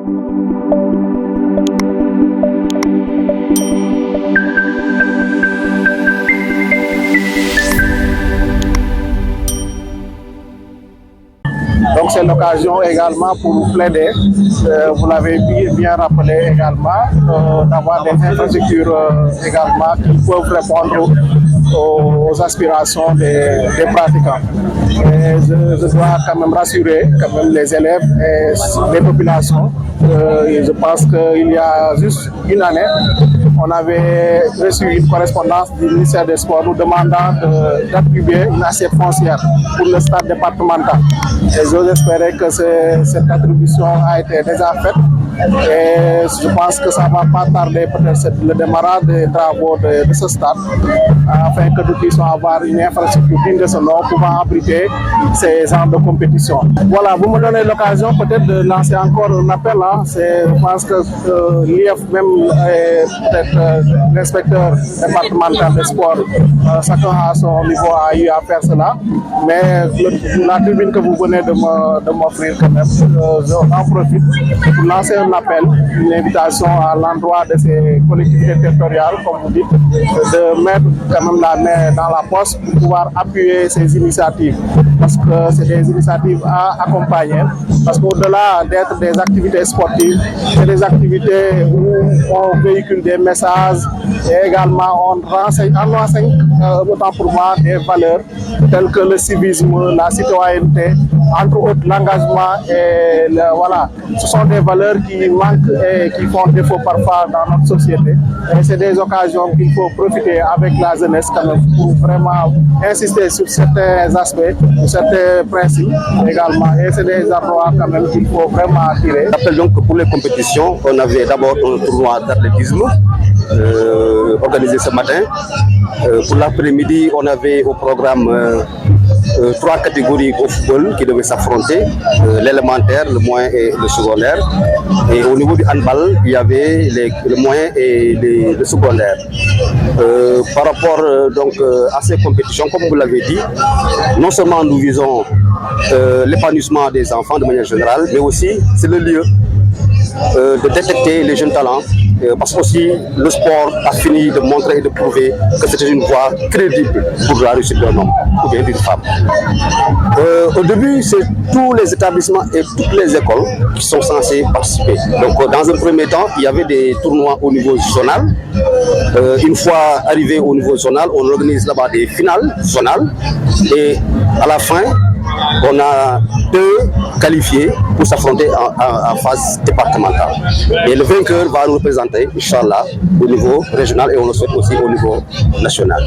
Donc c'est l'occasion également pour plaider, vous l'avez bien rappelé également, d'avoir des infrastructures également qui peuvent répondre aux aspirations des pratiquants. Et je dois quand même rassurer les élèves et les populations. Je pense qu'il y a juste une année, on avait reçu une correspondance du ministère des Sports nous demandant d'attribuer une assiette foncière pour le stade départemental. Et j'ose espérer que cette attribution a été déjà faite. Et je pense que ça ne va pas tarder peut-être le démarrage des travaux de ce stade afin que nous puissions avoir une infrastructure digne de ce nom pouvant abriter ces genres de compétition. Voilà, vous me donnez l'occasion peut-être de lancer encore un appel. Je pense que l'IF même peut-être l'inspecteur départemental des sports, chacun à son niveau a eu à faire cela. Mais la tribune que vous venez de m'offrir quand même, j'en profite pour lancer un appel, une invitation à l'endroit de ces collectivités territoriales, comme vous dites, de mettre quand même la main dans la poche pour pouvoir appuyer ces initiatives. Parce que c'est des initiatives à accompagner. Parce qu'au-delà d'être des activités sportives, c'est des activités où on véhicule des messages et également on enseigne autant pour moi des valeurs telles que le civisme, la citoyenneté, entre autres l'engagement et voilà. Ce sont des valeurs qui manquent et qui font défaut parfois dans notre société. Et c'est des occasions qu'il faut profiter avec la jeunesse quand même pour vraiment insister sur certains aspects, sur certains principes également. Et c'est des endroits quand même qu'il faut vraiment attirer. Je rappelle donc que pour les compétitions, on avait d'abord un tournoi d'athlétisme organisé ce matin. Pour l'après-midi, on avait au programme 3 catégories au football qui devaient s'affronter, l'élémentaire, le moyen et le secondaire. Et au niveau du handball, il y avait le moyen et le secondaire. Par rapport donc à ces compétitions, comme vous l'avez dit, non seulement nous visons l'épanouissement des enfants de manière générale, mais aussi c'est le lieu de détecter les jeunes talents, parce que aussi le sport a fini de montrer et de prouver que c'est une voie crédible pour la réussite d'un homme ou bien d'une femme. Au début, c'est tous les établissements et toutes les écoles qui sont censés participer. Donc dans un premier temps, il y avait des tournois au niveau zonal. Une fois arrivé au niveau zonal, on organise là-bas des finales zonales et à la fin, on a 2 qualifiés pour s'affronter en phase départementale. Et le vainqueur va nous représenter, Inch'Allah, au niveau régional et on le souhaite aussi au niveau national.